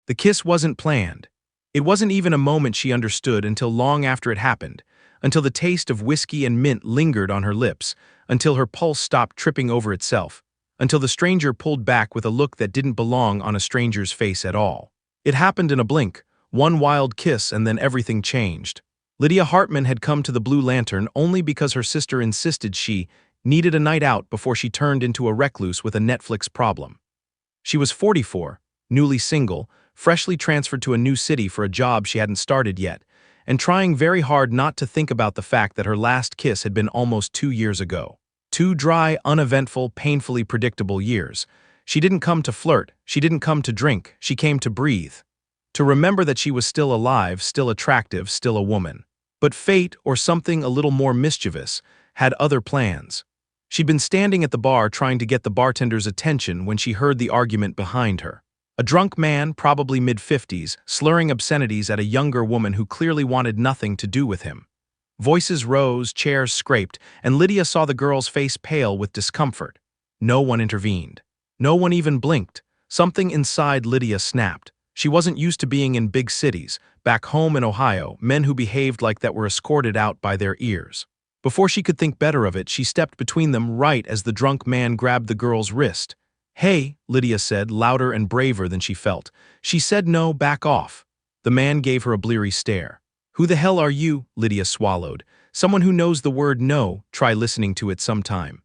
The kiss wasn't planned. It wasn't even a moment she understood until long after it happened, until the taste of whiskey and mint lingered on her lips, until her pulse stopped tripping over itself, until the stranger pulled back with a look that didn't belong on a stranger's face at all. It happened in a blink, one wild kiss, and then everything changed. Lydia Hartman had come to the Blue Lantern only because her sister insisted she needed a night out before she turned into a recluse with a Netflix problem. She was 44, newly single, freshly transferred to a new city for a job she hadn't started yet, and trying very hard not to think about the fact that her last kiss had been almost 2 years ago. 2 dry, uneventful, painfully predictable years. She didn't come to flirt, she didn't come to drink, she came to breathe. To remember that she was still alive, still attractive, still a woman. But fate, or something a little more mischievous, had other plans. She'd been standing at the bar trying to get the bartender's attention when she heard the argument behind her. A drunk man, probably mid-50s, slurring obscenities at a younger woman who clearly wanted nothing to do with him. Voices rose, chairs scraped, and Lydia saw the girl's face pale with discomfort. No one intervened. No one even blinked. Something inside Lydia snapped. She wasn't used to being in big cities. Back home in Ohio, men who behaved like that were escorted out by their ears. Before she could think better of it, she stepped between them right as the drunk man grabbed the girl's wrist. "Hey," Lydia said, louder and braver than she felt. She said no, back off. The man gave her a bleary stare. "Who the hell are you?" Lydia swallowed. "Someone who knows the word no, try listening to it sometime."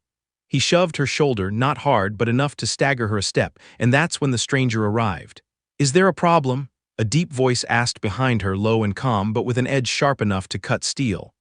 He shoved her shoulder, not hard but enough to stagger her a step, and that's when the stranger arrived. "Is there a problem?" A deep voice asked behind her, low and calm, but with an edge sharp enough to cut steel.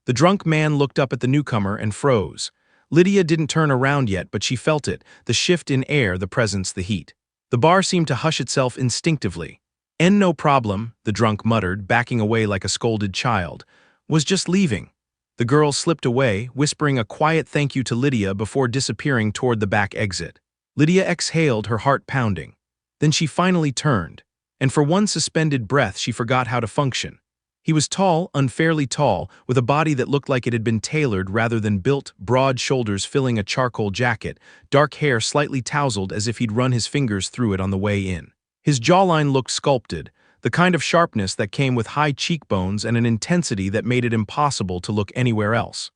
The drunk man looked up at the newcomer and froze. Lydia didn't turn around yet, but she felt it, the shift in air, the presence, the heat. The bar seemed to hush itself instinctively. "And no problem," the drunk muttered, backing away like a scolded child. "Was just leaving." The girl slipped away, whispering a quiet thank you to Lydia before disappearing toward the back exit. Lydia exhaled, her heart pounding. Then she finally turned, and for one suspended breath she forgot how to function. He was tall, unfairly tall, with a body that looked like it had been tailored rather than built, broad shoulders filling a charcoal jacket, dark hair slightly tousled as if he'd run his fingers through it on the way in. His jawline looked sculpted, the kind of sharpness that came with high cheekbones and an intensity that made it impossible to look anywhere else.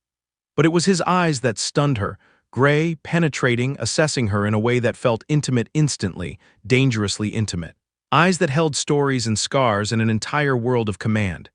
But it was his eyes that stunned her, gray, penetrating, assessing her in a way that felt intimate instantly, dangerously intimate. Eyes that held stories and scars and an entire world of command.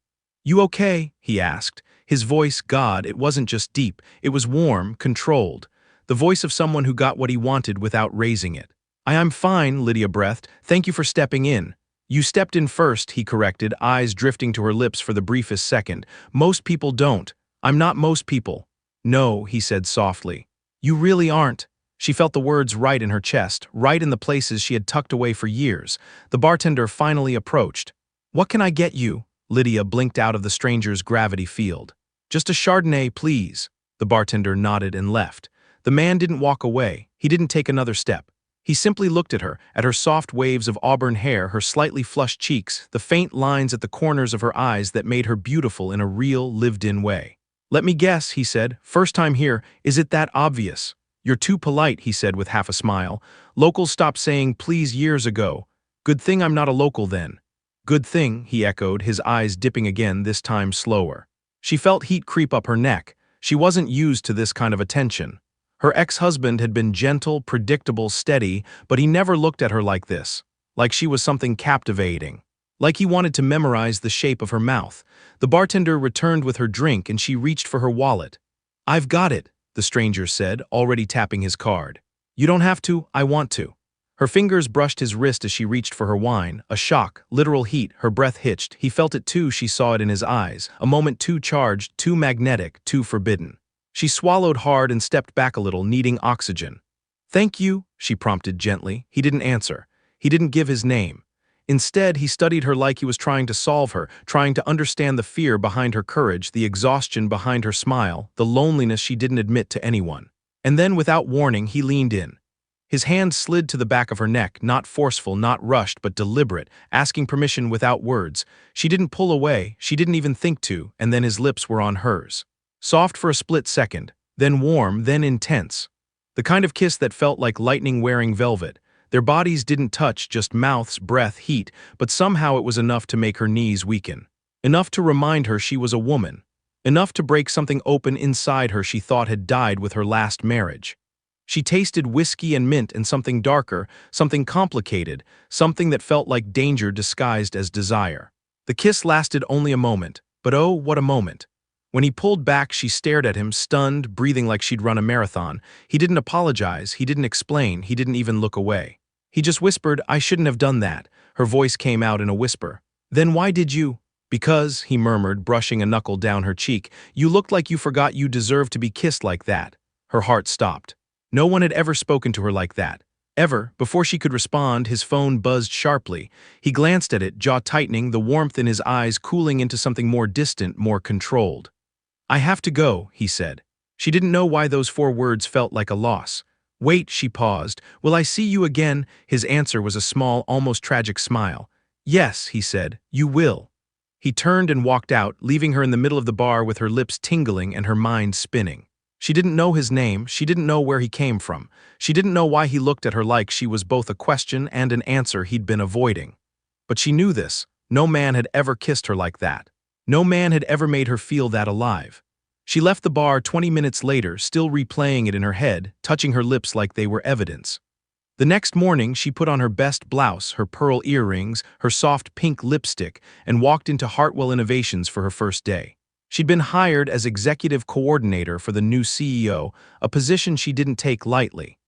"You okay?" he asked. His voice, God, it wasn't just deep, it was warm, controlled. The voice of someone who got what he wanted without raising it. I'm fine," Lydia breathed. "Thank you for stepping in." "You stepped in first," he corrected, eyes drifting to her lips for the briefest second. "Most people don't. I'm not most people." "No," he said softly. "You really aren't." She felt the words right in her chest, right in the places she had tucked away for years. The bartender finally approached. "What can I get you?" Lydia blinked out of the stranger's gravity field. "Just a Chardonnay, please." The bartender nodded and left. The man didn't walk away. He didn't take another step. He simply looked at her soft waves of auburn hair, her slightly flushed cheeks, the faint lines at the corners of her eyes that made her beautiful in a real, lived-in way. "Let me guess," he said. "First time here. Is it that obvious?" "You're too polite," he said with half a smile. "Locals stopped saying please years ago. Good thing I'm not a local then." "Good thing," he echoed, his eyes dipping again, this time slower. She felt heat creep up her neck. She wasn't used to this kind of attention. Her ex-husband had been gentle, predictable, steady, but he never looked at her like this. Like she was something captivating. Like he wanted to memorize the shape of her mouth. The bartender returned with her drink and she reached for her wallet. "I've got it," the stranger said, already tapping his card. "You don't have to, I want to." Her fingers brushed his wrist as she reached for her wine. A shock, literal heat, her breath hitched. He felt it too, she saw it in his eyes. A moment too charged, too magnetic, too forbidden. She swallowed hard and stepped back a little, needing oxygen. "Thank you," she prompted gently. He didn't answer. He didn't give his name. Instead, he studied her like he was trying to solve her, trying to understand the fear behind her courage, the exhaustion behind her smile, the loneliness she didn't admit to anyone. And then, without warning, he leaned in. His hand slid to the back of her neck, not forceful, not rushed, but deliberate, asking permission without words. She didn't pull away, she didn't even think to, and then his lips were on hers. Soft for a split second, then warm, then intense. The kind of kiss that felt like lightning wearing velvet, Their bodies didn't touch, just mouths, breath, heat, but somehow it was enough to make her knees weaken. Enough to remind her she was a woman. Enough to break something open inside her she thought had died with her last marriage. She tasted whiskey and mint and something darker, something complicated, something that felt like danger disguised as desire. The kiss lasted only a moment, but oh, what a moment. When he pulled back, she stared at him, stunned, breathing like she'd run a marathon. He didn't apologize, he didn't explain, he didn't even look away. He just whispered, "I shouldn't have done that." Her voice came out in a whisper. "Then why did you?" "Because," he murmured, brushing a knuckle down her cheek, "you looked like you forgot you deserved to be kissed like that." Her heart stopped. No one had ever spoken to her like that. Ever. Before she could respond, his phone buzzed sharply. He glanced at it, jaw tightening, the warmth in his eyes cooling into something more distant, more controlled. "I have to go," he said. She didn't know why those 4 words felt like a loss. "Wait," she paused. "Will I see you again?" His answer was a small, almost tragic smile. "Yes," he said, "you will." He turned and walked out, leaving her in the middle of the bar with her lips tingling and her mind spinning. She didn't know his name, she didn't know where he came from. She didn't know why he looked at her like she was both a question and an answer he'd been avoiding. But she knew this. No man had ever kissed her like that. No man had ever made her feel that alive. She left the bar 20 minutes later, still replaying it in her head, touching her lips like they were evidence. The next morning, she put on her best blouse, her pearl earrings, her soft pink lipstick, and walked into Hartwell Innovations for her first day. She'd been hired as executive coordinator for the new CEO, a position she didn't take lightly.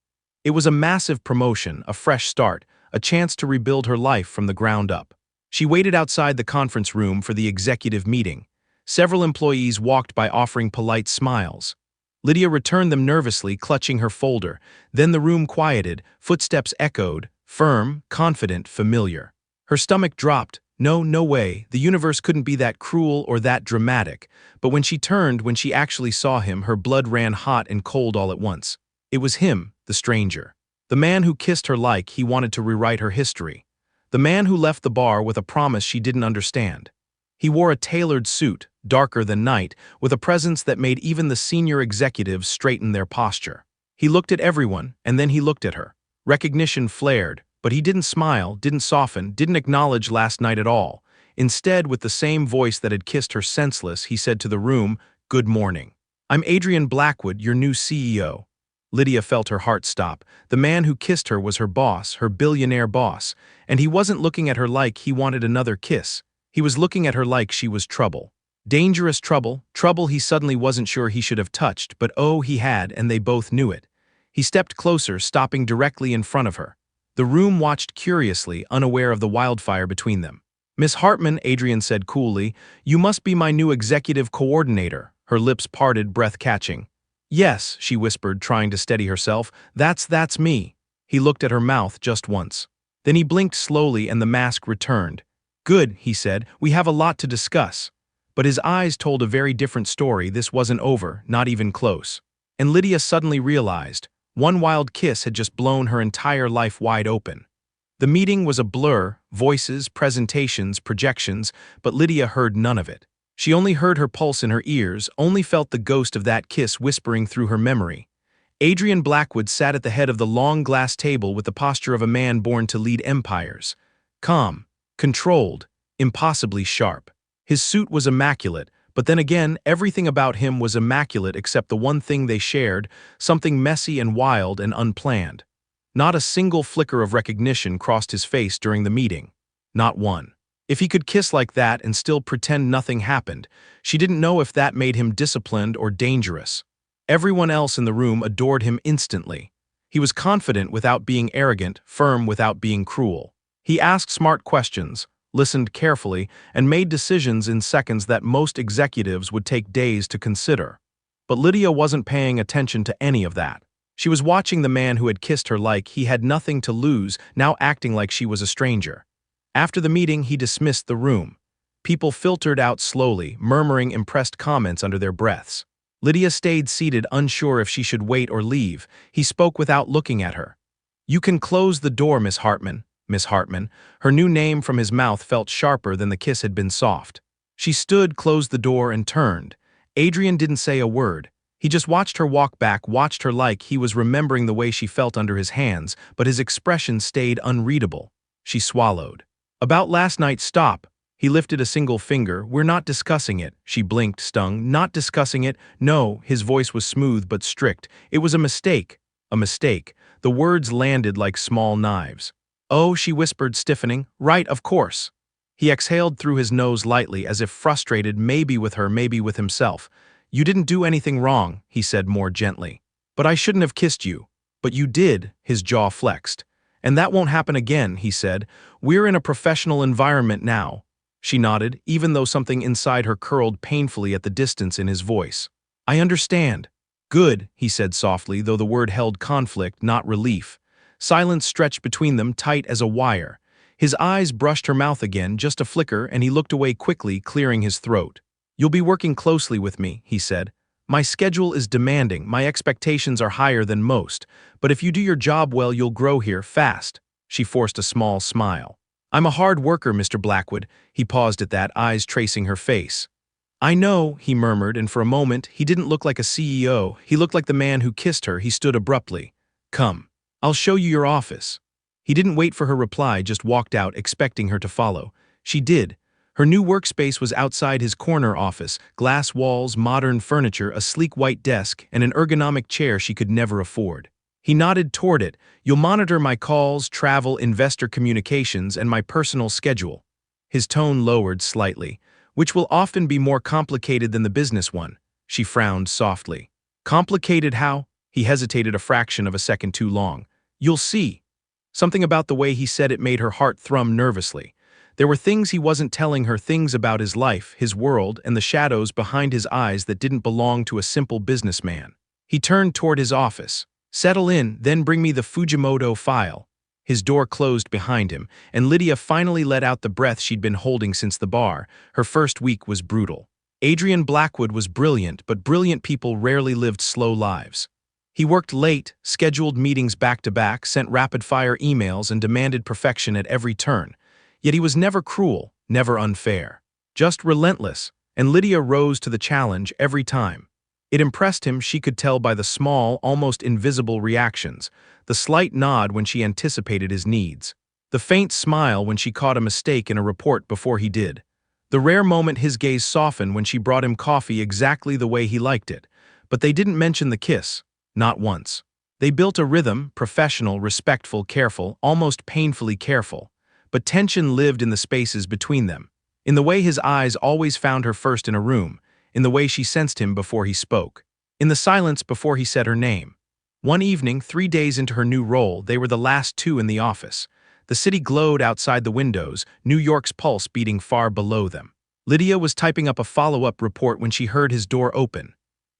It was a massive promotion, a fresh start, a chance to rebuild her life from the ground up. She waited outside the conference room for the executive meeting. Several employees walked by offering polite smiles. Lydia returned them nervously, clutching her folder. Then the room quieted, footsteps echoed, firm, confident, familiar. Her stomach dropped. No way, the universe couldn't be that cruel or that dramatic. But when she turned, when she actually saw him, her blood ran hot and cold all at once. It was him, the stranger. The man who kissed her like he wanted to rewrite her history. The man who left the bar with a promise she didn't understand. He wore a tailored suit, darker than night, with a presence that made even the senior executives straighten their posture. He looked at everyone, and then he looked at her. Recognition flared. But he didn't smile, didn't soften, didn't acknowledge last night at all. Instead, with the same voice that had kissed her senseless, he said to the room, "Good morning. I'm Adrian Blackwood, your new CEO." Lydia felt her heart stop. The man who kissed her was her boss, her billionaire boss, and he wasn't looking at her like he wanted another kiss. He was looking at her like she was trouble. Dangerous trouble, trouble he suddenly wasn't sure he should have touched, but oh, he had, and they both knew it. He stepped closer, stopping directly in front of her. The room watched curiously, unaware of the wildfire between them. "Miss Hartman," Adrian said coolly, "you must be my new executive coordinator." Her lips parted, breath catching. "Yes," she whispered, trying to steady herself, That's me." He looked at her mouth just once. Then he blinked slowly and the mask returned. "Good," he said, "we have a lot to discuss." But his eyes told a very different story. This wasn't over, not even close. And Lydia suddenly realized, one wild kiss had just blown her entire life wide open. The meeting was a blur, voices, presentations, projections, but Lydia heard none of it. She only heard her pulse in her ears, only felt the ghost of that kiss whispering through her memory. Adrian Blackwood sat at the head of the long glass table with the posture of a man born to lead empires. Calm, controlled, impossibly sharp. His suit was immaculate, but then again, everything about him was immaculate except the one thing they shared, something messy and wild and unplanned. Not a single flicker of recognition crossed his face during the meeting. Not one. If he could kiss like that and still pretend nothing happened, she didn't know if that made him disciplined or dangerous. Everyone else in the room adored him instantly. He was confident without being arrogant, firm without being cruel. He asked smart questions, listened carefully, and made decisions in seconds that most executives would take days to consider. But Lydia wasn't paying attention to any of that. She was watching the man who had kissed her like he had nothing to lose, now acting like she was a stranger. After the meeting, he dismissed the room. People filtered out slowly, murmuring impressed comments under their breaths. Lydia stayed seated, unsure if she should wait or leave. He spoke without looking at her. "You can close the door, Miss Hartman." Miss Hartman. Her new name from his mouth felt sharper than the kiss had been soft. She stood, closed the door, and turned. Adrian didn't say a word. He just watched her walk back, watched her like he was remembering the way she felt under his hands, but his expression stayed unreadable. She swallowed. About last night, stop. He lifted a single finger. We're not discussing it. She blinked, stung. Not discussing it? No. His voice was smooth but strict. It was a mistake. A mistake. The words landed like small knives. Oh, she whispered, stiffening. Right, of course. He exhaled through his nose lightly, as if frustrated, maybe with her, maybe with himself. You didn't do anything wrong, he said more gently. But I shouldn't have kissed you. But you did, his jaw flexed. And that won't happen again, he said. We're in a professional environment now. She nodded, even though something inside her curled painfully at the distance in his voice. I understand. Good, he said softly, though the word held conflict, not relief. Silence stretched between them, tight as a wire. His eyes brushed her mouth again, just a flicker, and he looked away quickly, clearing his throat. You'll be working closely with me, he said. My schedule is demanding, my expectations are higher than most, but if you do your job well, you'll grow here fast. She forced a small smile. I'm a hard worker, Mr. Blackwood. He paused at that, eyes tracing her face. I know, he murmured, and for a moment, he didn't look like a CEO. He looked like the man who kissed her. He stood abruptly. Come. I'll show you your office. He didn't wait for her reply, just walked out, expecting her to follow. She did. Her new workspace was outside his corner office, glass walls, modern furniture, a sleek white desk, and an ergonomic chair she could never afford. He nodded toward it. You'll monitor my calls, travel, investor communications, and my personal schedule. His tone lowered slightly. Which will often be more complicated than the business one. She frowned softly. Complicated how? He hesitated a fraction of a second too long. You'll see. Something about the way he said it made her heart thrum nervously. There were things he wasn't telling her, things about his life, his world, and the shadows behind his eyes that didn't belong to a simple businessman. He turned toward his office. Settle in, then bring me the Fujimoto file. His door closed behind him, and Lydia finally let out the breath she'd been holding since the bar. Her first week was brutal. Adrian Blackwood was brilliant, but brilliant people rarely lived slow lives. He worked late, scheduled meetings back-to-back, sent rapid-fire emails, and demanded perfection at every turn. Yet he was never cruel, never unfair. Just relentless, and Lydia rose to the challenge every time. It impressed him, she could tell by the small, almost invisible reactions, the slight nod when she anticipated his needs, the faint smile when she caught a mistake in a report before he did, the rare moment his gaze softened when she brought him coffee exactly the way he liked it. But they didn't mention the kiss, not once. They built a rhythm, professional, respectful, careful, almost painfully careful. But tension lived in the spaces between them, in the way his eyes always found her first in a room, in the way she sensed him before he spoke, in the silence before he said her name. One evening, 3 days into her new role, they were the last two in the office. The city glowed outside the windows, New York's pulse beating far below them. Lydia was typing up a follow-up report when she heard his door open.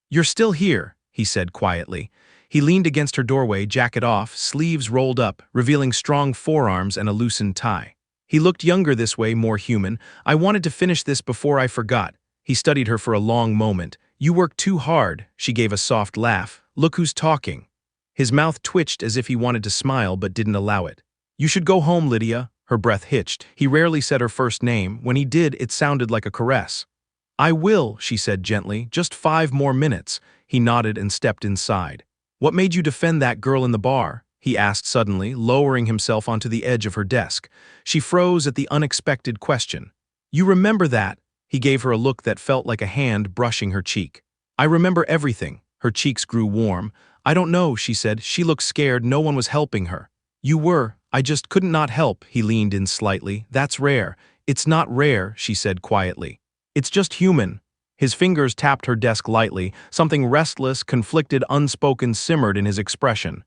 You're still here, he said quietly. He leaned against her doorway, jacket off, sleeves rolled up, revealing strong forearms and a loosened tie. He looked younger this way, more human. I wanted to finish this before I forgot. He studied her for a long moment. You work too hard, she gave a soft laugh. Look who's talking. His mouth twitched as if he wanted to smile but didn't allow it. You should go home, Lydia. Her breath hitched. He rarely said her first name. When he did, it sounded like a caress. I will, she said gently. Just 5 more minutes. He nodded and stepped inside. What made you defend that girl in the bar? He asked suddenly, lowering himself onto the edge of her desk. She froze at the unexpected question. You remember that? He gave her a look that felt like a hand brushing her cheek. I remember everything. Her cheeks grew warm. I don't know, she said. She looked scared. No one was helping her. You were. I just couldn't not help. He leaned in slightly. That's rare. It's not rare, she said quietly. It's just human. His fingers tapped her desk lightly. Something restless, conflicted, unspoken simmered in his expression.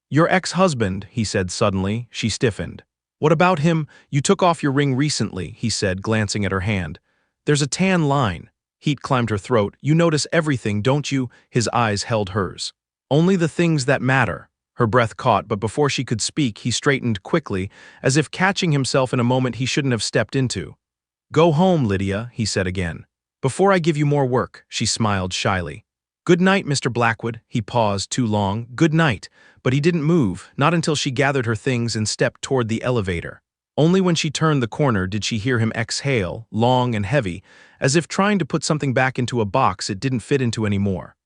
Your ex-husband, he said suddenly. She stiffened. What about him? You took off your ring recently, he said, glancing at her hand. There's a tan line. Heat climbed her throat. You notice everything, don't you? His eyes held hers. Only the things that matter. Her breath caught, but before she could speak, he straightened quickly, as if catching himself in a moment he shouldn't have stepped into. Go home, Lydia, he said again. Before I give you more work, she smiled shyly. Good night, Mr. Blackwood. He paused too long. Good night. But he didn't move, not until she gathered her things and stepped toward the elevator. Only when she turned the corner did she hear him exhale, long and heavy, as if trying to put something back into a box it didn't fit into anymore.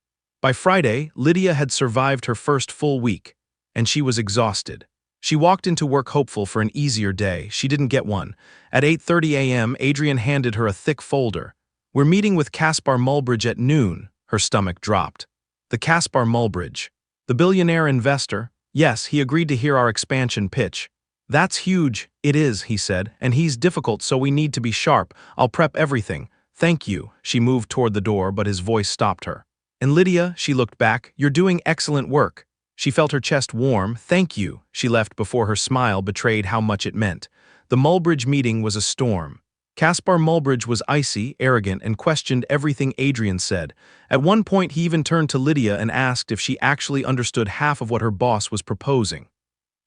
By Friday, Lydia had survived her first full week, and she was exhausted. She walked into work hopeful for an easier day. She didn't get one. At 8:30 a.m., Adrian handed her a thick folder. "We're meeting with Caspar Mulbridge at noon." Her stomach dropped. The Caspar Mulbridge. The billionaire investor? Yes, he agreed to hear our expansion pitch. "That's huge." "It is," he said, "and he's difficult, so we need to be sharp. I'll prep everything." "Thank you." She moved toward the door, but his voice stopped her. "And Lydia," she looked back, "you're doing excellent work." She felt her chest warm. "Thank you." She left before her smile betrayed how much it meant. The Mulbridge meeting was a storm. Caspar Mulbridge was icy, arrogant, and questioned everything Adrian said. At one point he even turned to Lydia and asked if she actually understood half of what her boss was proposing.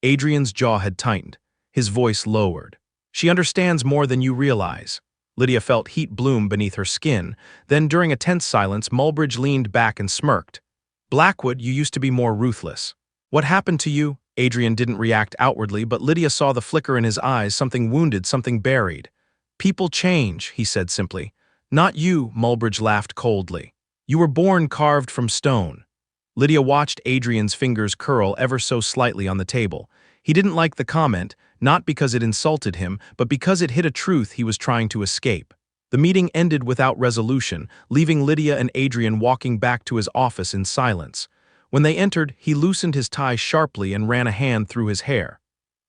Adrian's jaw had tightened. His voice lowered. "She understands more than you realize." Lydia felt heat bloom beneath her skin. Then, during a tense silence, Mulbridge leaned back and smirked. "Blackwood, you used to be more ruthless. What happened to you?" Adrian didn't react outwardly, but Lydia saw the flicker in his eyes, something wounded, something buried. "People change," he said simply. "Not you," Mulbridge laughed coldly. "You were born carved from stone." Lydia watched Adrian's fingers curl ever so slightly on the table. He didn't like the comment, not because it insulted him, but because it hit a truth he was trying to escape. The meeting ended without resolution, leaving Lydia and Adrian walking back to his office in silence. When they entered, he loosened his tie sharply and ran a hand through his hair.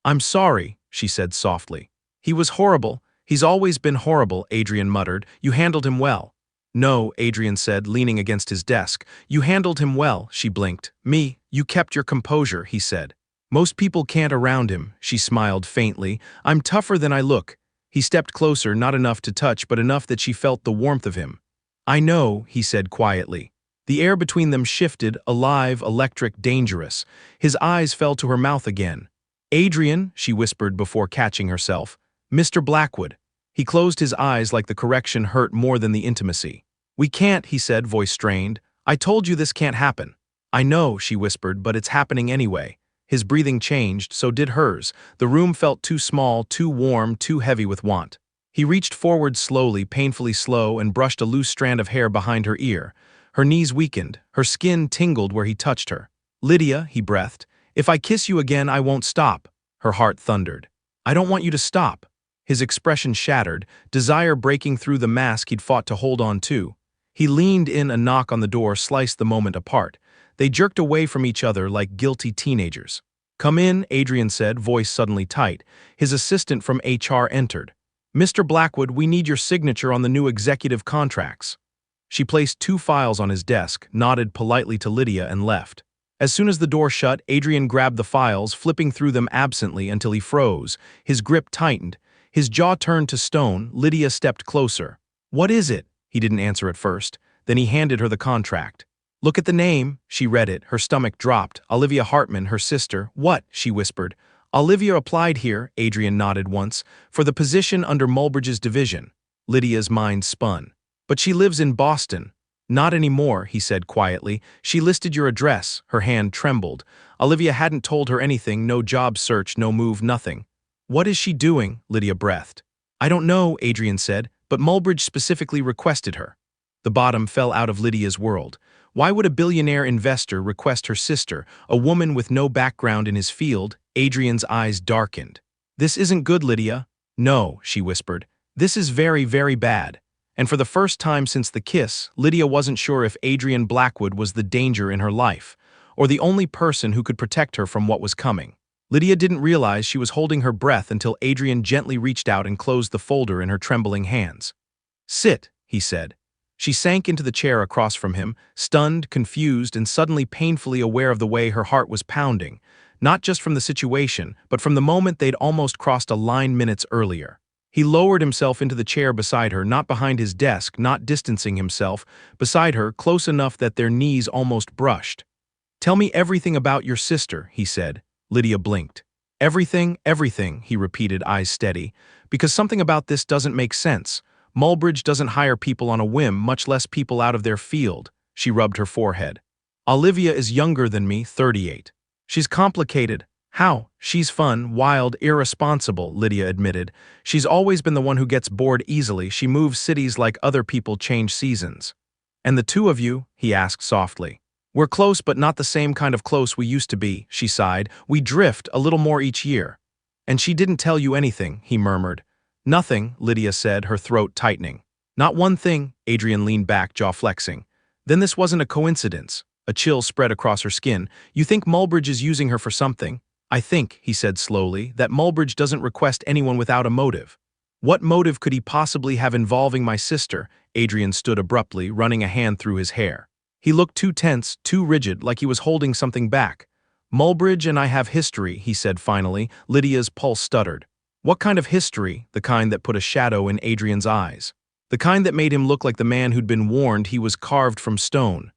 "I'm sorry," she said softly. "He was horrible. He's always been horrible," Adrian muttered. "You handled him well." "No," Adrian said, leaning against his desk. "You handled him well," she blinked. "Me, you kept your composure," he said. "Most people can't around him," she smiled faintly. "I'm tougher than I look." He stepped closer, not enough to touch, but enough that she felt the warmth of him. "I know," he said quietly. The air between them shifted, alive, electric, dangerous. His eyes fell to her mouth again. "Adrian," she whispered before catching herself. "Mr. Blackwood." He closed his eyes like the correction hurt more than the intimacy. "We can't," he said, voice strained. "I told you this can't happen." "I know," she whispered, "but it's happening anyway." His breathing changed, so did hers. The room felt too small, too warm, too heavy with want. He reached forward slowly, painfully slow, and brushed a loose strand of hair behind her ear. Her knees weakened. Her skin tingled where he touched her. "Lydia," he breathed, "if I kiss you again, I won't stop." Her heart thundered. "I don't want you to stop." His expression shattered, desire breaking through the mask he'd fought to hold on to. He leaned in. A knock on the door sliced the moment apart. They jerked away from each other like guilty teenagers. "Come in," Adrian said, voice suddenly tight. His assistant from HR entered. "Mr. Blackwood, we need your signature on the new executive contracts." She placed 2 files on his desk, nodded politely to Lydia, and left. As soon as the door shut, Adrian grabbed the files, flipping through them absently until he froze. His grip tightened. His jaw turned to stone. Lydia stepped closer. "What is it?" He didn't answer at first. Then he handed her the contract. "Look at the name." She read it. Her stomach dropped. Olivia Hartman, her sister. "What?" she whispered. "Olivia applied here," Adrian nodded once, "for the position under Mulbridge's division." Lydia's mind spun. "But she lives in Boston." "Not anymore," he said quietly. "She listed your address." Her hand trembled. Olivia hadn't told her anything, no job search, no move, nothing. "What is she doing?" Lydia breathed. "I don't know," Adrian said, "but Mulbridge specifically requested her." The bottom fell out of Lydia's world. Why would a billionaire investor request her sister, a woman with no background in his field? Adrian's eyes darkened. "This isn't good, Lydia." "No," she whispered. "This is very, very bad." And for the first time since the kiss, Lydia wasn't sure if Adrian Blackwood was the danger in her life, or the only person who could protect her from what was coming. Lydia didn't realize she was holding her breath until Adrian gently reached out and closed the folder in her trembling hands. "Sit," he said. She sank into the chair across from him, stunned, confused, and suddenly painfully aware of the way her heart was pounding, not just from the situation, but from the moment they'd almost crossed a line minutes earlier. He lowered himself into the chair beside her, not behind his desk, not distancing himself, beside her, close enough that their knees almost brushed. "Tell me everything about your sister," he said. Lydia blinked. "Everything, everything," he repeated, eyes steady. "Because something about this doesn't make sense. Mulbridge doesn't hire people on a whim, much less people out of their field." She rubbed her forehead. "Olivia is younger than me, 38. She's complicated." "How?" "She's fun, wild, irresponsible," Lydia admitted. "She's always been the one who gets bored easily. She moves cities like other people change seasons." "And the two of you?" he asked softly. We're close but not the same kind of close we used to be, she sighed. We drift a little more each year. And she didn't tell you anything, he murmured. Nothing, Lydia said, her throat tightening. Not one thing, Adrian leaned back, jaw flexing. Then this wasn't a coincidence. A chill spread across her skin. You think Mulbridge is using her for something? I think, he said slowly, that Mulbridge doesn't request anyone without a motive. What motive could he possibly have involving my sister? Adrian stood abruptly, running a hand through his hair. He looked too tense, too rigid, like he was holding something back. Mulbridge and I have history, he said finally. Lydia's pulse stuttered. What kind of history? The kind that put a shadow in Adrian's eyes. The kind that made him look like the man who'd been warned he was carved from stone.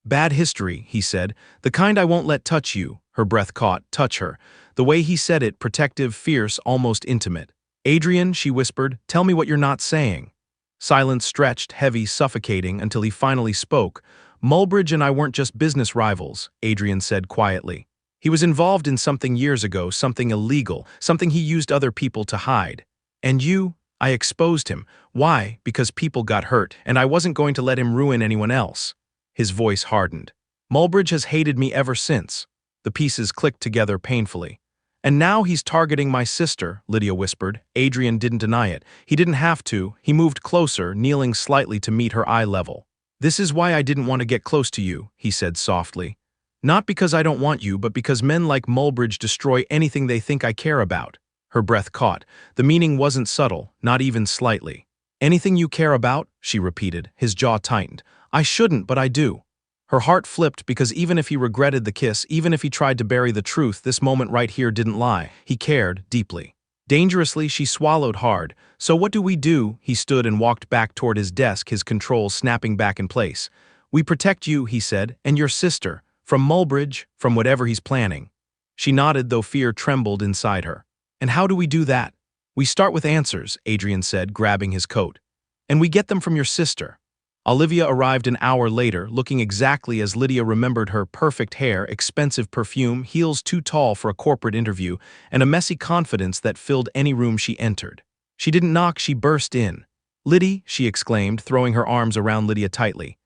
Bad history, he said. The kind I won't let touch you. Her breath caught. Touch her. The way he said it, protective, fierce, almost intimate. Adrian, she whispered, tell me what you're not saying. Silence stretched, heavy, suffocating, until he finally spoke. Mulbridge and I weren't just business rivals, Adrian said quietly. He was involved in something years ago, something illegal, something he used other people to hide. And you? I exposed him. Why? Because people got hurt, and I wasn't going to let him ruin anyone else. His voice hardened. Mulbridge has hated me ever since. The pieces clicked together painfully. And now he's targeting my sister, Lydia whispered. Adrian didn't deny it. He didn't have to. He moved closer, kneeling slightly to meet her eye level. This is why I didn't want to get close to you, he said softly. Not because I don't want you, but because men like Mulbridge destroy anything they think I care about. Her breath caught. The meaning wasn't subtle, not even slightly. Anything you care about? She repeated. His jaw tightened. I shouldn't, but I do. Her heart flipped because even if he regretted the kiss, even if he tried to bury the truth, this moment right here didn't lie. He cared deeply. Dangerously, she swallowed hard. So what do we do? He stood and walked back toward his desk, his control snapping back in place. We protect you, he said, and your sister. From Mulbridge, from whatever he's planning. She nodded, though fear trembled inside her. And how do we do that? We start with answers, Adrian said, grabbing his coat. And we get them from your sister. Olivia arrived an hour later, looking exactly as Lydia remembered her: perfect hair, expensive perfume, heels too tall for a corporate interview, and a messy confidence that filled any room she entered. She didn't knock, she burst in. Liddy, she exclaimed, throwing her arms around Lydia tightly.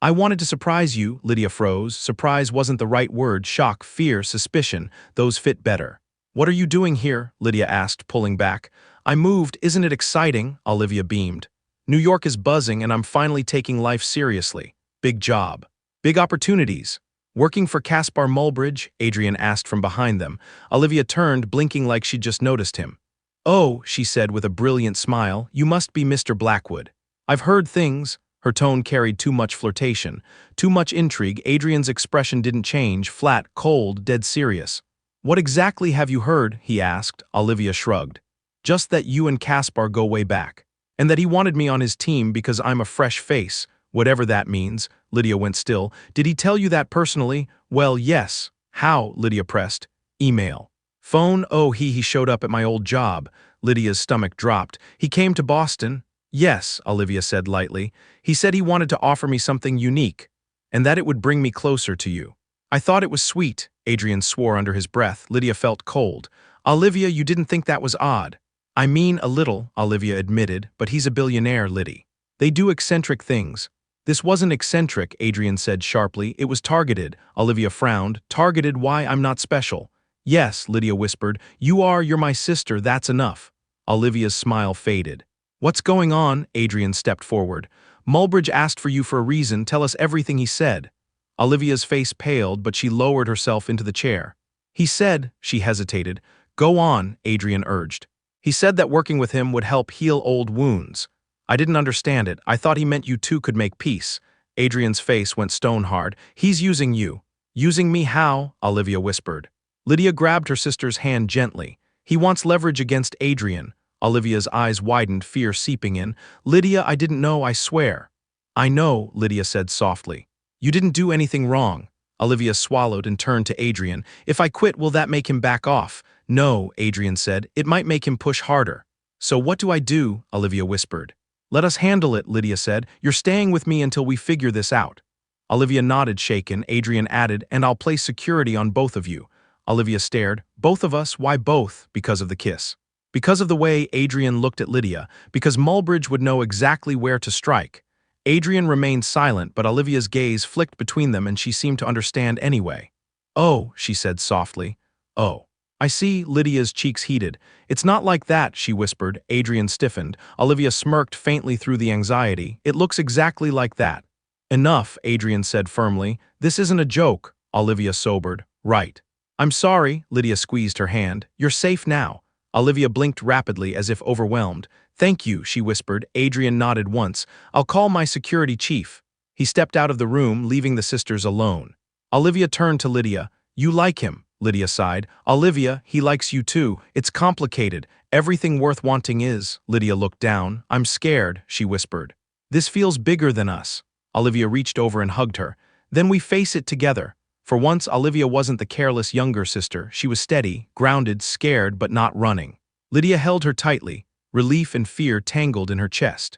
I wanted to surprise you, Lydia froze. Surprise wasn't the right word. Shock, fear, suspicion, those fit better. What are you doing here? Lydia asked, pulling back. I moved, isn't it exciting? Olivia beamed. New York is buzzing and I'm finally taking life seriously. Big job. Big opportunities. Working for Caspar Mulbridge? Adrian asked from behind them. Olivia turned, blinking like she'd just noticed him. Oh, she said with a brilliant smile, you must be Mr. Blackwood. I've heard things. Her tone carried too much flirtation, too much intrigue. Adrian's expression didn't change, flat, cold, dead serious. What exactly have you heard? He asked. Olivia shrugged. Just that you and Caspar go way back. And that he wanted me on his team because I'm a fresh face, whatever that means. Lydia went still. Did he tell you that personally? Well, yes. How? Lydia pressed. Email. Phone? Oh, he showed up at my old job. Lydia's stomach dropped. He came to Boston? Yes, Olivia said lightly. He said he wanted to offer me something unique, and that it would bring me closer to you. I thought it was sweet, Adrian swore under his breath. Lydia felt cold. Olivia, you didn't think that was odd? I mean, a little, Olivia admitted, but he's a billionaire, Liddy. They do eccentric things. This wasn't eccentric, Adrian said sharply. It was targeted. Olivia frowned. Targeted? Why? I'm not special. Yes, Lydia whispered. You're my sister, that's enough. Olivia's smile faded. What's going on? Adrian stepped forward. Mulbridge asked for you for a reason. Tell us everything he said. Olivia's face paled, but she lowered herself into the chair. He said, she hesitated. Go on, Adrian urged. He said that working with him would help heal old wounds. I didn't understand it. I thought he meant you two could make peace. Adrian's face went stone hard. He's using you. Using me how? Olivia whispered. Lydia grabbed her sister's hand gently. He wants leverage against Adrian. Olivia's eyes widened, fear seeping in. Lydia, I didn't know, I swear. I know, Lydia said softly. You didn't do anything wrong. Olivia swallowed and turned to Adrian. If I quit, will that make him back off? No, Adrian said. It might make him push harder. So what do I do? Olivia whispered. Let us handle it, Lydia said. You're staying with me until we figure this out. Olivia nodded, shaken. Adrian added, and I'll place security on both of you. Olivia stared. Both of us? Why both? Because of the kiss. Because of the way Adrian looked at Lydia. Because Mulbridge would know exactly where to strike. Adrian remained silent, but Olivia's gaze flicked between them and she seemed to understand anyway. "Oh," she said softly. "Oh. I see." Lydia's cheeks heated. "It's not like that," she whispered. Adrian stiffened. Olivia smirked faintly through the anxiety. "It looks exactly like that." "Enough," Adrian said firmly. "This isn't a joke." Olivia sobered. "Right." "I'm sorry." Lydia squeezed her hand. "You're safe now." Olivia blinked rapidly as if overwhelmed. "Thank you," she whispered. Adrian nodded once. "I'll call my security chief." He stepped out of the room, leaving the sisters alone. Olivia turned to Lydia. "You like him," Lydia sighed. "Olivia, he likes you too. It's complicated. Everything worth wanting is." Lydia looked down. "I'm scared," she whispered. "This feels bigger than us." Olivia reached over and hugged her. "Then we face it together." For once, Olivia wasn't the careless younger sister. She was steady, grounded, scared, but not running. Lydia held her tightly, relief and fear tangled in her chest.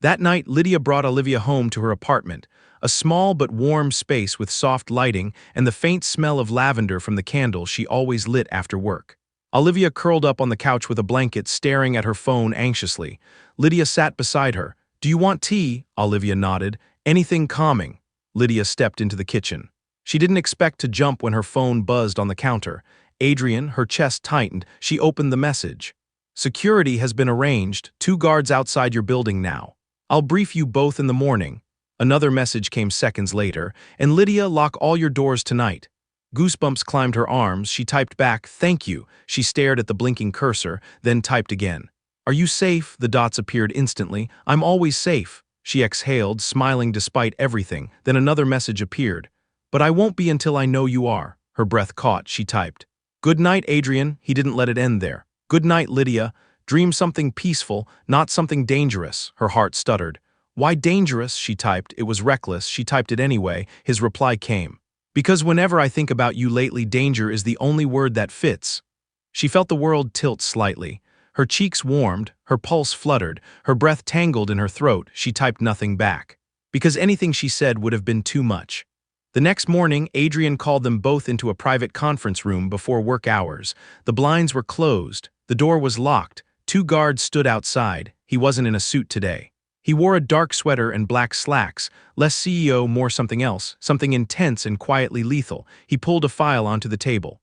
That night, Lydia brought Olivia home to her apartment, a small but warm space with soft lighting and the faint smell of lavender from the candle she always lit after work. Olivia curled up on the couch with a blanket, staring at her phone anxiously. Lydia sat beside her. "Do you want tea?" Olivia nodded. "Anything calming." Lydia stepped into the kitchen. She didn't expect to jump when her phone buzzed on the counter. Adrian, her chest tightened, she opened the message. "Security has been arranged. 2 guards outside your building now. I'll brief you both in the morning." Another message came seconds later. "And Lydia, lock all your doors tonight." Goosebumps climbed her arms. She typed back, "Thank you." She stared at the blinking cursor, then typed again. "Are you safe?" The dots appeared instantly. "I'm always safe." She exhaled, smiling despite everything. Then another message appeared. "But I won't be until I know you are." Her breath caught. She typed, "Good night, Adrian." He didn't let it end there. "Good night, Lydia. Dream something peaceful, not something dangerous." Her heart stuttered. "Why dangerous?" she typed. It was reckless. She typed it anyway. His reply came. "Because whenever I think about you lately, danger is the only word that fits." She felt the world tilt slightly. Her cheeks warmed, her pulse fluttered, her breath tangled in her throat. She typed nothing back. Because anything she said would have been too much. The next morning, Adrian called them both into a private conference room before work hours. The blinds were closed. The door was locked. 2 guards stood outside. He wasn't in a suit today. He wore a dark sweater and black slacks. Less CEO, more something else, something intense and quietly lethal. He pulled a file onto the table.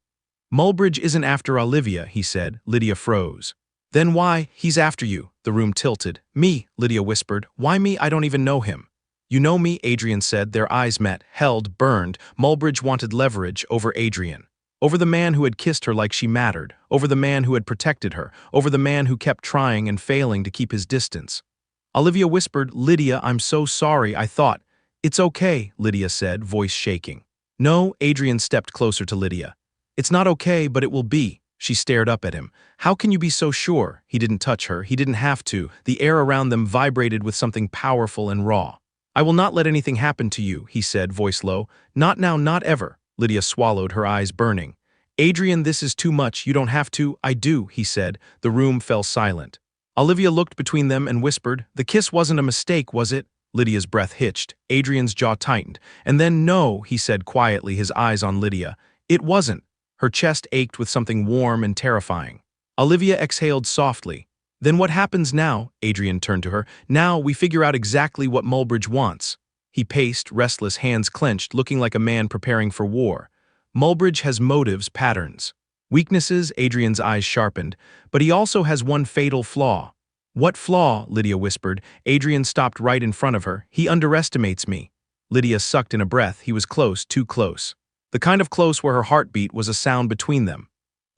"Mulbridge isn't after Olivia," he said. Lydia froze. "Then why? He's after you." The room tilted. "Me," Lydia whispered. "Why me? I don't even know him." "You know me," Adrian said. Their eyes met, held, burned. Mulbridge wanted leverage over Adrian. Over the man who had kissed her like she mattered. Over the man who had protected her. Over the man who kept trying and failing to keep his distance. Olivia whispered, "Lydia, I'm so sorry, I thought." "It's okay," Lydia said, voice shaking. "No," Adrian stepped closer to Lydia. "It's not okay, but it will be." She stared up at him. "How can you be so sure?" He didn't touch her. He didn't have to. The air around them vibrated with something powerful and raw. "I will not let anything happen to you," he said, voice low. "Not now, not ever." Lydia swallowed, her eyes burning. "Adrian, this is too much. You don't have to." "I do," he said. The room fell silent. Olivia looked between them and whispered, "The kiss wasn't a mistake, was it?" Lydia's breath hitched. Adrian's jaw tightened. And then, "No," he said quietly, his eyes on Lydia. "It wasn't." Her chest ached with something warm and terrifying. Olivia exhaled softly. "Then what happens now?" Adrian turned to her. "Now we figure out exactly what Mulbridge wants." He paced, restless, hands clenched, looking like a man preparing for war. "Mulbridge has motives, patterns. Weaknesses," Adrian's eyes sharpened. "But he also has one fatal flaw." "What flaw?" Lydia whispered. Adrian stopped right in front of her. "He underestimates me." Lydia sucked in a breath. He was close, too close. The kind of close where her heartbeat was a sound between them.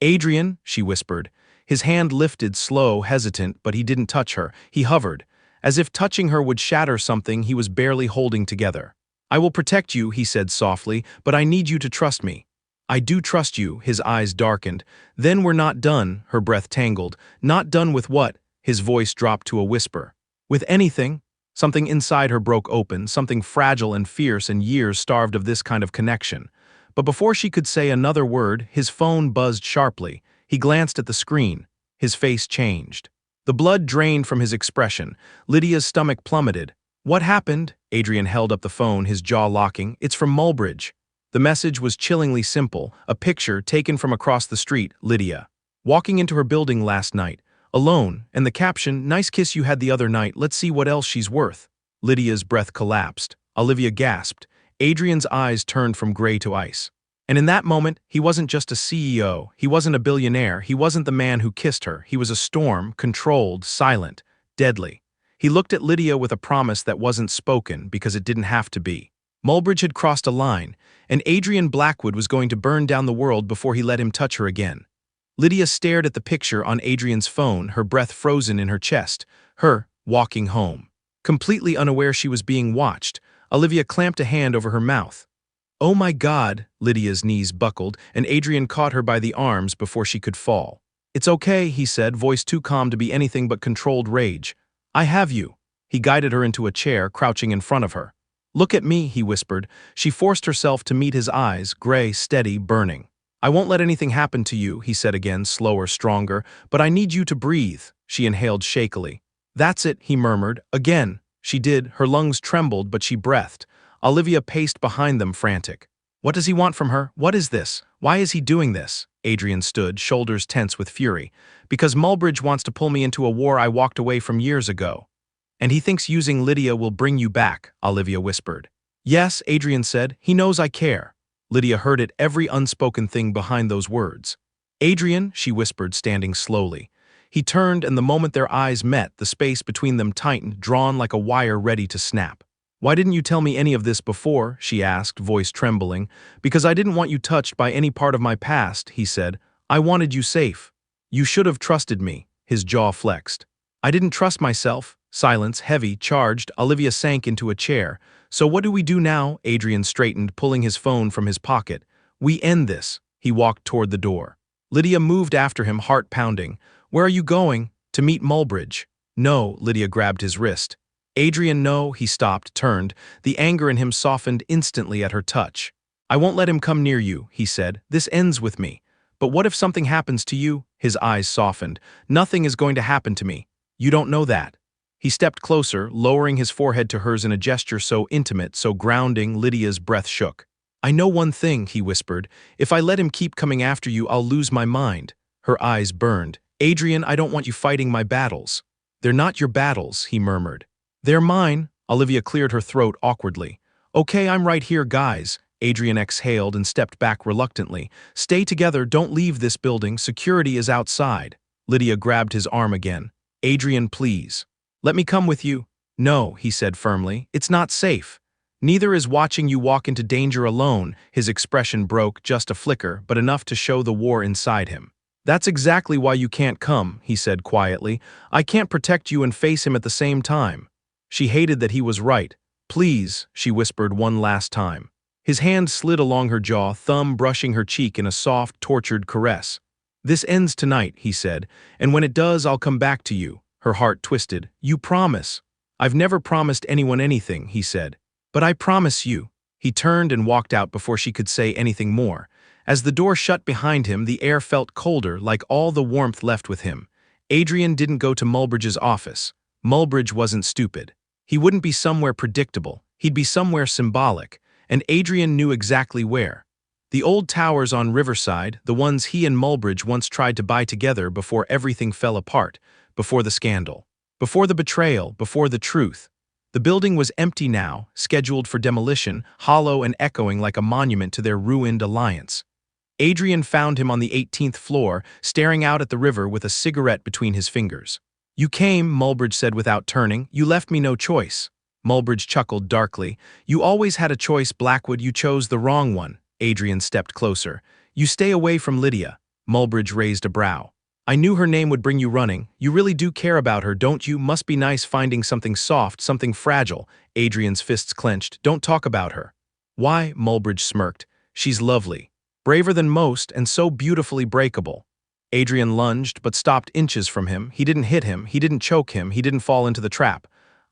"Adrian," she whispered. His hand lifted, slow, hesitant, but he didn't touch her. He hovered, as if touching her would shatter something he was barely holding together. "I will protect you," he said softly, "but I need you to trust me." "I do trust you." His eyes darkened. "Then we're not done." Her breath tangled. "Not done with what?" His voice dropped to a whisper. "With anything." Something inside her broke open, something fragile and fierce and years starved of this kind of connection. But before she could say another word, his phone buzzed sharply. He glanced at the screen. His face changed. The blood drained from his expression. Lydia's stomach plummeted. "What happened?" Adrian held up the phone, his jaw locking. "It's from Mulbridge." The message was chillingly simple, a picture taken from across the street, Lydia. Walking into her building last night, alone, and the caption, "Nice kiss you had the other night, let's see what else she's worth." Lydia's breath collapsed. Olivia gasped. Adrian's eyes turned from gray to ice. And in that moment, he wasn't just a CEO, he wasn't a billionaire, he wasn't the man who kissed her, he was a storm, controlled, silent, deadly. He looked at Lydia with a promise that wasn't spoken because it didn't have to be. Mulbridge had crossed a line, and Adrian Blackwood was going to burn down the world before he let him touch her again. Lydia stared at the picture on Adrian's phone, her breath frozen in her chest, her walking home. Completely unaware she was being watched, Olivia clamped a hand over her mouth. "Oh my God," Lydia's knees buckled, and Adrian caught her by the arms before she could fall. "It's okay," he said, voice too calm to be anything but controlled rage. "I have you." He guided her into a chair, crouching in front of her. "Look at me," he whispered. She forced herself to meet his eyes, gray, steady, burning. "I won't let anything happen to you," he said again, slower, stronger, "but I need you to breathe." She inhaled shakily. "That's it," he murmured. Again. She did. Her lungs trembled, but she breathed. Olivia paced behind them, frantic. What does he want from her? What is this? Why is he doing this? Adrian stood, shoulders tense with fury. "Because Mulbridge wants to pull me into a war I walked away from years ago. And he thinks using Lydia will bring you back," Olivia whispered. "Yes," Adrian said, "he knows I care." Lydia heard it, every unspoken thing behind those words. "Adrian," she whispered, standing slowly. He turned, and the moment their eyes met, the space between them tightened, drawn like a wire ready to snap. "Why didn't you tell me any of this before?" she asked, voice trembling. "Because I didn't want you touched by any part of my past," he said. "I wanted you safe. You should have trusted me." His jaw flexed. "I didn't trust myself." Silence, heavy, charged, Olivia sank into a chair. "So what do we do now?" Adrian straightened, pulling his phone from his pocket. "We end this." He walked toward the door. Lydia moved after him, heart pounding. "Where are you going?" "To meet Mulbridge." "No," Lydia grabbed his wrist. "Adrian, no." He stopped, turned. The anger in him softened instantly at her touch. "I won't let him come near you," he said. "This ends with me. But what if something happens to you?" His eyes softened. "Nothing is going to happen to me. You don't know that." He stepped closer, lowering his forehead to hers in a gesture so intimate, so grounding, Lydia's breath shook. "I know one thing," he whispered. "If I let him keep coming after you, I'll lose my mind." Her eyes burned. "Adrian, I don't want you fighting my battles." "They're not your battles," he murmured. "They're mine." Olivia cleared her throat awkwardly. "Okay, I'm right here, guys." Adrian exhaled and stepped back reluctantly. "Stay together, don't leave this building, security is outside." Lydia grabbed his arm again. "Adrian, please. Let me come with you." "No," he said firmly, "it's not safe. Neither is watching you walk into danger alone." His expression broke, just a flicker, but enough to show the war inside him. "That's exactly why you can't come," he said quietly. "I can't protect you and face him at the same time." She hated that he was right. "Please," she whispered one last time. His hand slid along her jaw, thumb brushing her cheek in a soft, tortured caress. "This ends tonight," he said, "and when it does, I'll come back to you." Her heart twisted. "You promise?" "I've never promised anyone anything," he said. "But I promise you." He turned and walked out before she could say anything more. As the door shut behind him, the air felt colder, like all the warmth left with him. Adrian didn't go to Mulbridge's office. Mulbridge wasn't stupid. He wouldn't be somewhere predictable. He'd be somewhere symbolic, and Adrian knew exactly where. The old towers on Riverside, the ones he and Mulbridge once tried to buy together before everything fell apart. Before the scandal, before the betrayal, before the truth. The building was empty now, scheduled for demolition, hollow and echoing like a monument to their ruined alliance. Adrian found him on the 18th floor, staring out at the river with a cigarette between his fingers. "You came," Mulbridge said without turning. "You left me no choice." Mulbridge chuckled darkly. "You always had a choice, Blackwood. You chose the wrong one." Adrian stepped closer. "You stay away from Lydia." Mulbridge raised a brow. "I knew her name would bring you running. You really do care about her, don't you? Must be nice finding something soft, something fragile." Adrian's fists clenched. "Don't talk about her." "Why?" Mulbridge smirked. "She's lovely. Braver than most, and so beautifully breakable." Adrian lunged, but stopped inches from him. He didn't hit him, he didn't choke him, he didn't fall into the trap.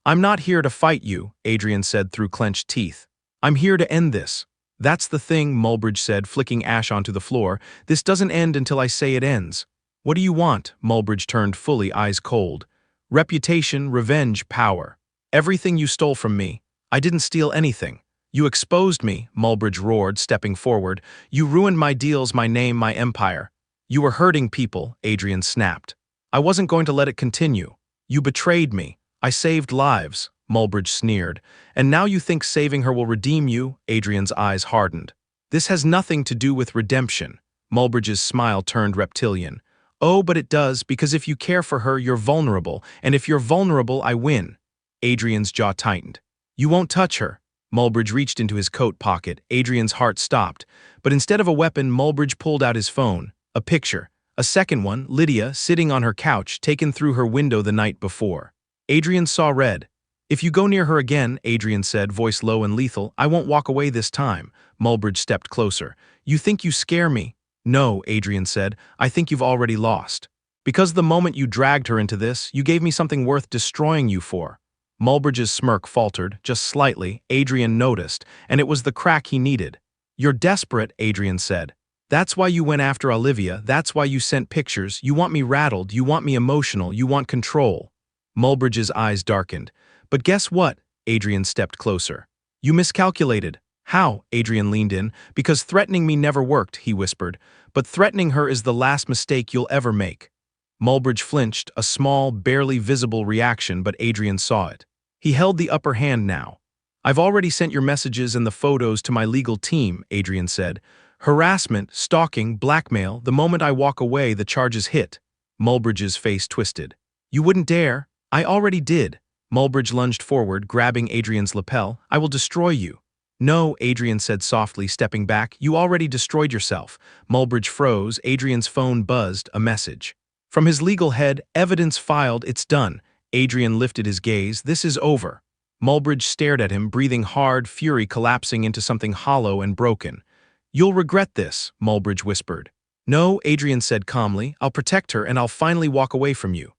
"I'm not here to fight you," Adrian said through clenched teeth. "I'm here to end this." "That's the thing," Mulbridge said, flicking ash onto the floor. "This doesn't end until I say it ends." "What do you want?" Mulbridge turned fully, eyes cold. "Reputation, revenge, power. Everything you stole from me. I didn't steal anything." "You exposed me," Mulbridge roared, stepping forward. "You ruined my deals, my name, my empire." "You were hurting people," Adrian snapped. "I wasn't going to let it continue." "You betrayed me." "I saved lives." Mulbridge sneered. And now you think saving her will redeem you? Adrian's eyes hardened. This has nothing to do with redemption. Mulbridge's smile turned reptilian. Oh, but it does, because if you care for her, you're vulnerable, and if you're vulnerable, I win. Adrian's jaw tightened. You won't touch her. Mulbridge reached into his coat pocket. Adrian's heart stopped. But instead of a weapon, Mulbridge pulled out his phone. A picture. A second one, Lydia, sitting on her couch, taken through her window the night before. Adrian saw red. If you go near her again, Adrian said, voice low and lethal, I won't walk away this time. Mulbridge stepped closer. You think you scare me? No, Adrian said, I think you've already lost. Because the moment you dragged her into this, you gave me something worth destroying you for. Mulbridge's smirk faltered, just slightly. Adrian noticed, and it was the crack he needed. You're desperate, Adrian said. That's why you went after Olivia, that's why you sent pictures, you want me rattled, you want me emotional, you want control. Mulbridge's eyes darkened. But guess what? Adrian stepped closer. You miscalculated. How? Adrian leaned in. Because threatening me never worked, he whispered. But threatening her is the last mistake you'll ever make. Mulbridge flinched, a small, barely visible reaction, but Adrian saw it. He held the upper hand now. I've already sent your messages and the photos to my legal team, Adrian said. Harassment, stalking, blackmail, the moment I walk away, the charges hit. Mulbridge's face twisted. You wouldn't dare. I already did. Mulbridge lunged forward, grabbing Adrian's lapel. I will destroy you. No, Adrian said softly, stepping back. You already destroyed yourself. Mulbridge froze. Adrian's phone buzzed, a message. From his legal head, evidence filed, it's done. Adrian lifted his gaze. This is over. Mulbridge stared at him, breathing hard, fury collapsing into something hollow and broken. You'll regret this, Mulbridge whispered. No, Adrian said calmly. I'll protect her and I'll finally walk away from you.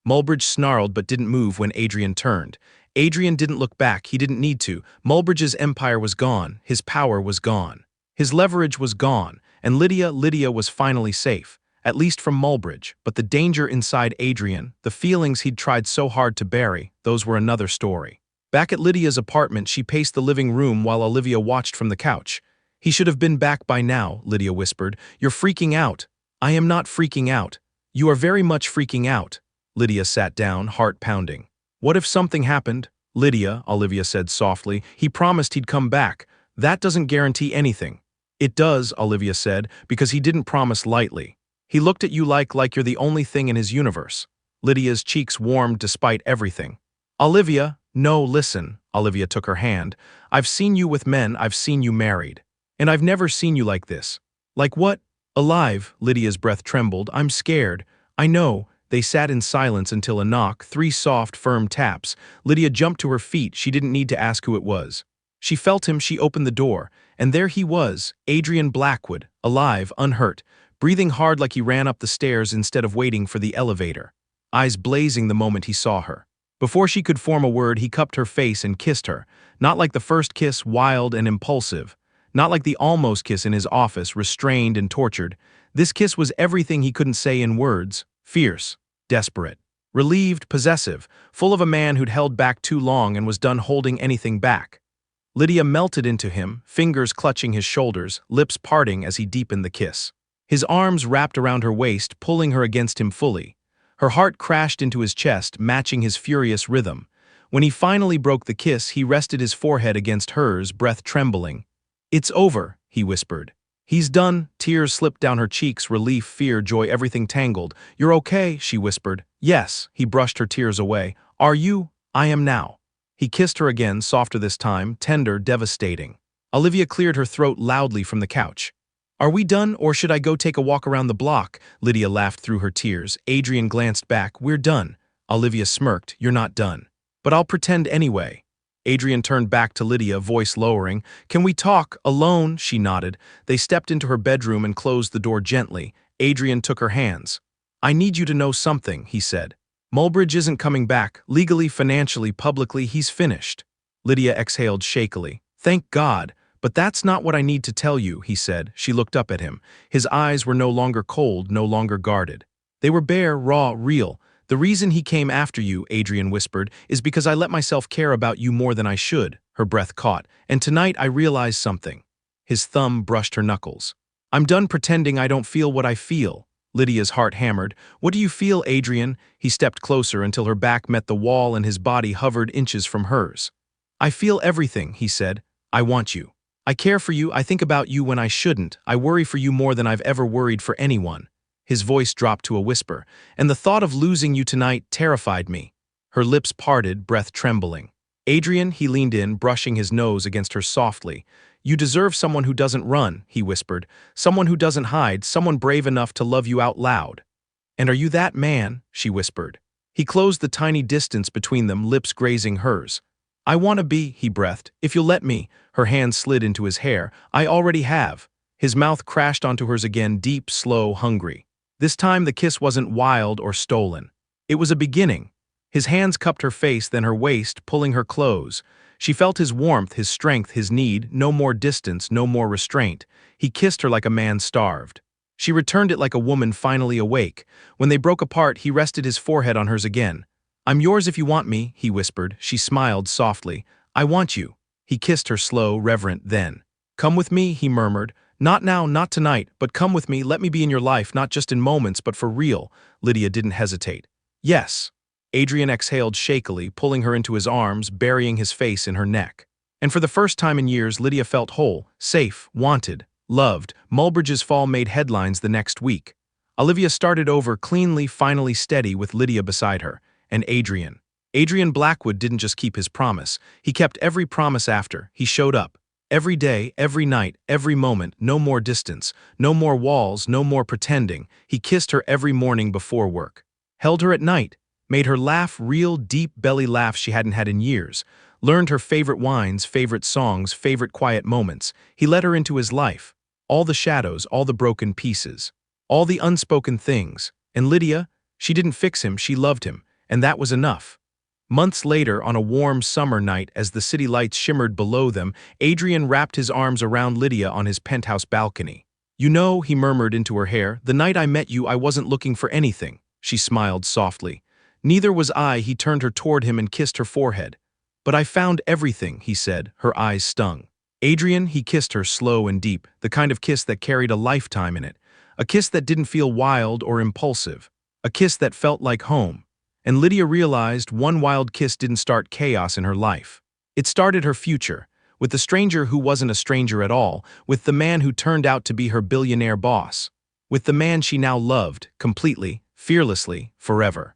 Mulbridge snarled but didn't move when Adrian turned. Adrian didn't look back, he didn't need to. Mulbridge's empire was gone, his power was gone. His leverage was gone, and Lydia was finally safe. At least from Mulbridge, but the danger inside Adrian, the feelings he'd tried so hard to bury, those were another story. Back at Lydia's apartment, she paced the living room while Olivia watched from the couch. He should have been back by now, Lydia whispered. You're freaking out. I am not freaking out. You are very much freaking out. Lydia sat down, heart pounding. What if something happened? Lydia, Olivia said softly, he promised he'd come back. That doesn't guarantee anything. It does, Olivia said, because he didn't promise lightly. He looked at you like you're the only thing in his universe. Lydia's cheeks warmed despite everything. Olivia, no, listen. Olivia took her hand. I've seen you with men, I've seen you married. And I've never seen you like this. Like what? Alive, Lydia's breath trembled. I'm scared. I know. They sat in silence until a knock, 3 soft, firm taps. Lydia jumped to her feet. She didn't need to ask who it was. She felt him, she opened the door. And there he was, Adrian Blackwood, alive, unhurt, breathing hard like he ran up the stairs instead of waiting for the elevator. Eyes blazing the moment he saw her. Before she could form a word, he cupped her face and kissed her. Not like the first kiss, wild and impulsive. Not like the almost kiss in his office, restrained and tortured. This kiss was everything he couldn't say in words. Fierce. Desperate, relieved, possessive, full of a man who'd held back too long and was done holding anything back. Lydia melted into him, fingers clutching his shoulders, lips parting as he deepened the kiss. His arms wrapped around her waist, pulling her against him fully. Her heart crashed into his chest, matching his furious rhythm. When he finally broke the kiss, he rested his forehead against hers, breath trembling. It's over, he whispered. He's done. Tears slipped down her cheeks, relief, fear, joy, everything tangled. You're okay, she whispered. Yes, he brushed her tears away. Are you? I am now. He kissed her again, softer this time, tender, devastating. Olivia cleared her throat loudly from the couch. Are we done, or should I go take a walk around the block? Lydia laughed through her tears. Adrian glanced back. We're done. Olivia smirked. You're not done. But I'll pretend anyway. Adrian turned back to Lydia, voice lowering. Can we talk? Alone? She nodded. They stepped into her bedroom and closed the door gently. Adrian took her hands. I need you to know something, he said. Mulbridge isn't coming back. Legally, financially, publicly, he's finished. Lydia exhaled shakily. Thank God. But that's not what I need to tell you, he said. She looked up at him. His eyes were no longer cold, no longer guarded. They were bare, raw, real. The reason he came after you, Adrian whispered, is because I let myself care about you more than I should. Her breath caught. And tonight I realized something. His thumb brushed her knuckles. I'm done pretending I don't feel what I feel. Lydia's heart hammered. "What do you feel, Adrian?" He stepped closer until her back met the wall and his body hovered inches from hers. "I feel everything," he said. "I want you. I care for you, I think about you when I shouldn't, I worry for you more than I've ever worried for anyone." His voice dropped to a whisper, "And the thought of losing you tonight terrified me." Her lips parted, breath trembling. "Adrian," he leaned in, brushing his nose against her softly. "You deserve someone who doesn't run," he whispered. "Someone who doesn't hide, someone brave enough to love you out loud." "And are you that man?" she whispered. He closed the tiny distance between them, lips grazing hers. "I want to be," he breathed, "if you'll let me." Her hand slid into his hair. "I already have." His mouth crashed onto hers again, deep, slow, hungry. This time the kiss wasn't wild or stolen. It was a beginning. His hands cupped her face, then her waist, pulling her close. She felt his warmth, his strength, his need, no more distance, no more restraint. He kissed her like a man starved. She returned it like a woman finally awake. When they broke apart, he rested his forehead on hers again. "I'm yours if you want me," he whispered. She smiled softly. "I want you." He kissed her slow, reverent then. "Come with me," he murmured. "Not now, not tonight, but come with me, let me be in your life, not just in moments, but for real." Lydia didn't hesitate. "Yes." Adrian exhaled shakily, pulling her into his arms, burying his face in her neck. And for the first time in years, Lydia felt whole, safe, wanted, loved. Mulbridge's fall made headlines the next week. Olivia started over cleanly, finally steady, with Lydia beside her. And Adrian. Adrian Blackwood didn't just keep his promise. He kept every promise after. He showed up. Every day, every night, every moment, no more distance, no more walls, no more pretending. He kissed her every morning before work. Held her at night. Made her laugh, real, deep belly laughs she hadn't had in years. Learned her favorite wines, favorite songs, favorite quiet moments. He let her into his life. All the shadows, all the broken pieces. All the unspoken things. And Lydia, she didn't fix him, she loved him. And that was enough. Months later, on a warm summer night, as the city lights shimmered below them, Adrian wrapped his arms around Lydia on his penthouse balcony. "You know," he murmured into her hair, "the night I met you, I wasn't looking for anything." She smiled softly. "Neither was I." He turned her toward him and kissed her forehead. "But I found everything," he said, her eyes stung. "Adrian," he kissed her slow and deep, the kind of kiss that carried a lifetime in it. A kiss that didn't feel wild or impulsive. A kiss that felt like home. And Lydia realized one wild kiss didn't start chaos in her life. It started her future, with the stranger who wasn't a stranger at all, with the man who turned out to be her billionaire boss, with the man she now loved, completely, fearlessly, forever.